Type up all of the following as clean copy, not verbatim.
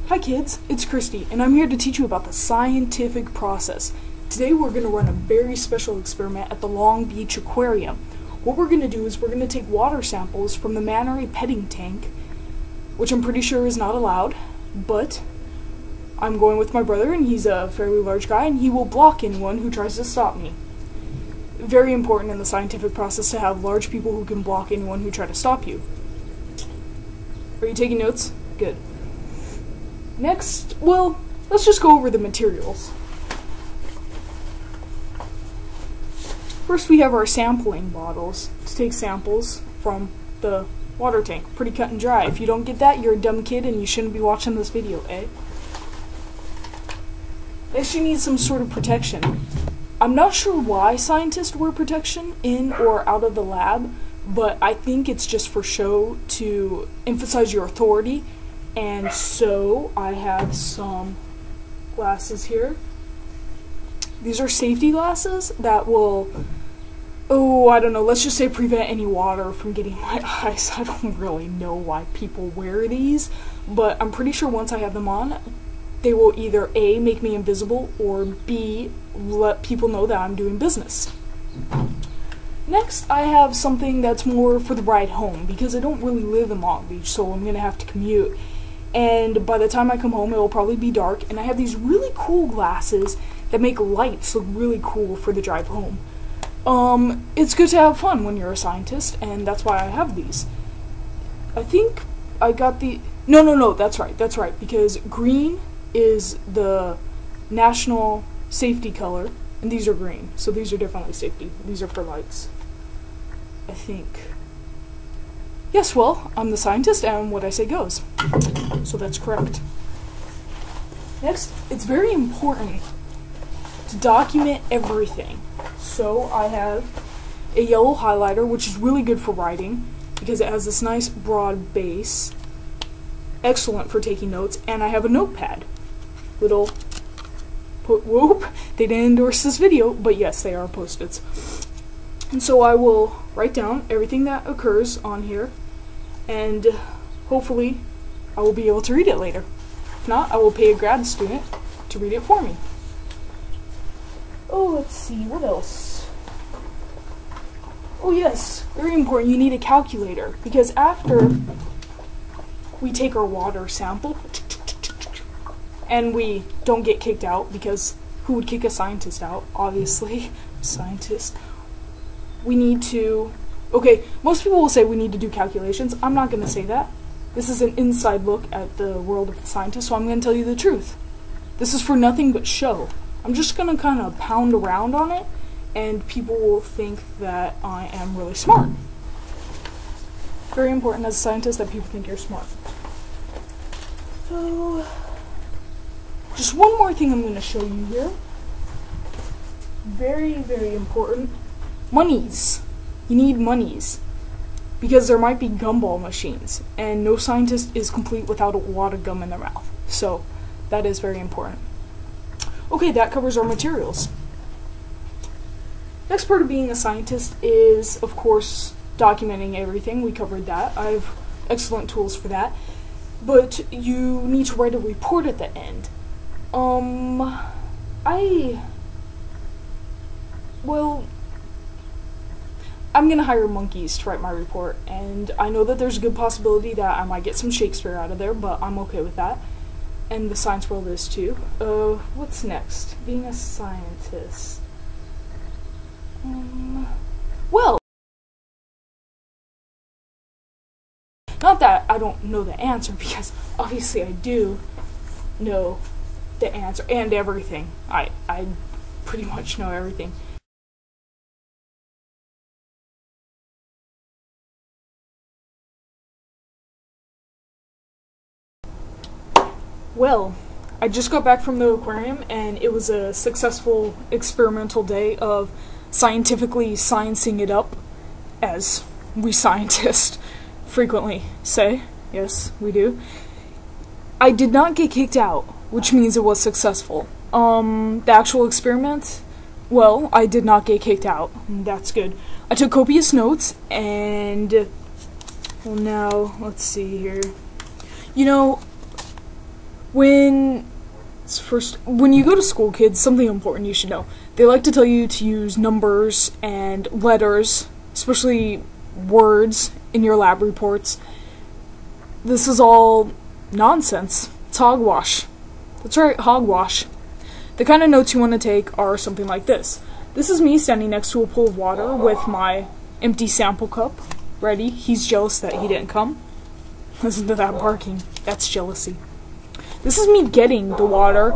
Hi kids, it's Christy, and I'm here to teach you about the scientific process. Today we're going to run a very special experiment at the Long Beach Aquarium. What we're going to do is we're going to take water samples from the manta ray petting tank, which I'm pretty sure is not allowed, but I'm going with my brother, and he's a fairly large guy, and he will block anyone who tries to stop me. Very important in the scientific process to have large people who can block anyone who try to stop you. Are you taking notes? Good. Next, well, let's just go over the materials. First, we have our sampling bottles to take samples from the water tank. Pretty cut and dry. If you don't get that, you're a dumb kid and you shouldn't be watching this video, eh? Next, you need some sort of protection. I'm not sure why scientists wear protection in or out of the lab, but I think it's just for show to emphasize your authority. And so I have some glasses here. These are safety glasses that will, I don't know, let's just say prevent any water from getting my eyes. I don't really know why people wear these, but I'm pretty sure once I have them on, they will either A, make me invisible, or B, let people know that I'm doing business. Next, I have something that's more for the ride home, because I don't really live in Long Beach, so I'm going to have to commute. And by the time I come home, it will probably be dark, and I have these really cool glasses that make lights look really cool for the drive home. It's good to have fun when you're a scientist, and that's why I have these. I think I got the... No, that's right, because green is the national safety color, and these are green, so these are definitely safety. These are for lights, I think. Yes, well, I'm the scientist, and what I say goes. So that's correct. Next, it's very important to document everything. So I have a yellow highlighter, which is really good for writing, because it has this nice broad base. Excellent for taking notes. And I have a notepad. Whoop, they didn't endorse this video, but yes, they are Post-its. And so I will write down everything that occurs on here, and hopefully I will be able to read it later. If not, I will pay a grad student to read it for me. Oh, let's see, what else? Oh yes, very important, you need a calculator, because after we take our water sample, and we don't get kicked out, because who would kick a scientist out? Obviously, scientist. We need to, okay, most people will say we need to do calculations. I'm not going to say that. This is an inside look at the world of the scientist, so I'm going to tell you the truth. This is for nothing but show. I'm just going to kind of pound around on it, and people will think that I am really smart. Very important as a scientist that people think you're smart. So, just one more thing I'm going to show you here. Very, very important. Monies. You need monies. Because there might be gumball machines, and no scientist is complete without a wad of gum in their mouth. So, that is very important. Okay, that covers our materials. Next part of being a scientist is, of course, documenting everything. We covered that. I have excellent tools for that. But you need to write a report at the end. I'm gonna hire monkeys to write my report, and I know that there's a good possibility that I might get some Shakespeare out of there, but I'm okay with that. And the science world is too. What's next? Being a scientist. Well, not that I don't know the answer, because obviously I do know the answer and everything. I pretty much know everything. Well, I just got back from the aquarium, and it was a successful experimental day of scientifically sciencing it up, as we scientists frequently say. Yes, we do. I did not get kicked out, which means it was successful. The actual experiment, well, I did not get kicked out. That's good. I took copious notes, and well, now, let's see here. You know, When you go to school, kids, something important you should know. They like to tell you to use numbers and letters, especially words, in your lab reports. This is all nonsense. It's hogwash. That's right, hogwash. The kind of notes you want to take are something like this. This is me standing next to a pool of water with my empty sample cup ready. He's jealous that he didn't come. Listen to that barking. That's jealousy. This is me getting the water.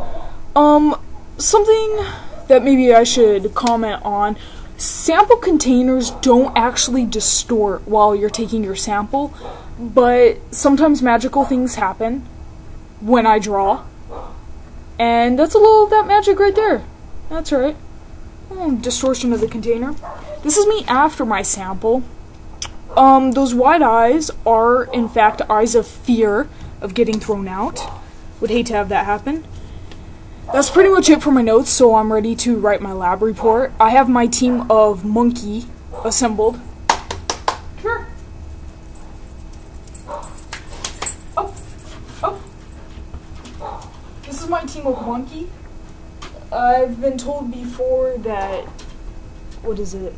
Something that maybe I should comment on. Sample containers don't actually distort while you're taking your sample, but sometimes magical things happen when I draw. And that's a little of that magic right there. That's right. Distortion of the container. This is me after my sample. Those wide eyes are, in fact, eyes of fear of getting thrown out. Would hate to have that happen. That's pretty much it for my notes, so I'm ready to write my lab report. I have my team of monkey assembled. Come here. Oh. This is my team of monkey. I've been told before that... What is it?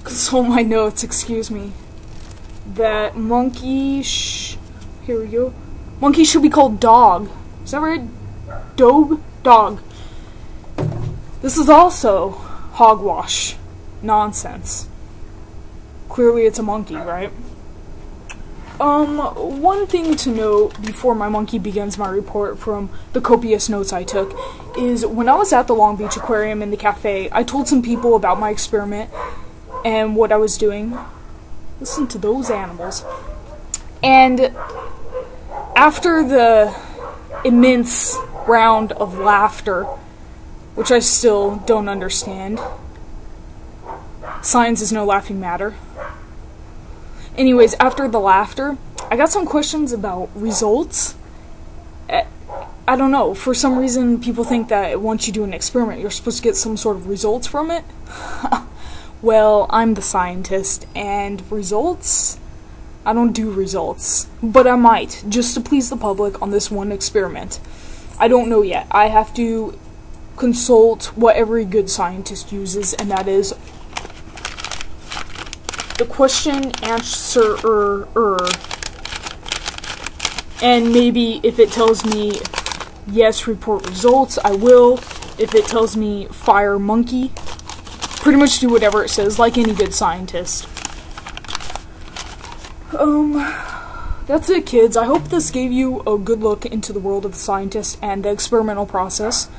Consult my notes, excuse me. That monkey... Here we go. Monkey should be called dog. Is that right? Dog. This is also hogwash. Nonsense. Clearly it's a monkey, right? One thing to note before my monkey begins my report from the copious notes I took is when I was at the Long Beach Aquarium in the cafe, I told some people about my experiment and what I was doing. Listen to those animals. And after the immense round of laughter, which I still don't understand, science is no laughing matter. Anyways, after the laughter, I got some questions about results. I don't know, for some reason people think that once you do an experiment, you're supposed to get some sort of results from it. Well, I'm the scientist, and results? I don't do results, but I might, just to please the public on this one experiment. I don't know yet. I have to consult what every good scientist uses, and that is the question answer and maybe if it tells me yes, report results, I will. If it tells me fire monkey, pretty much do whatever it says, like any good scientist. That's it, kids. I hope this gave you a good look into the world of the scientist and the experimental process.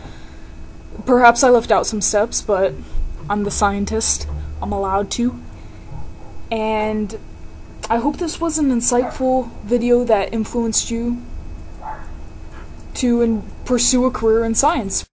Perhaps I left out some steps, but I'm the scientist. I'm allowed to. And I hope this was an insightful video that influenced you to pursue a career in science.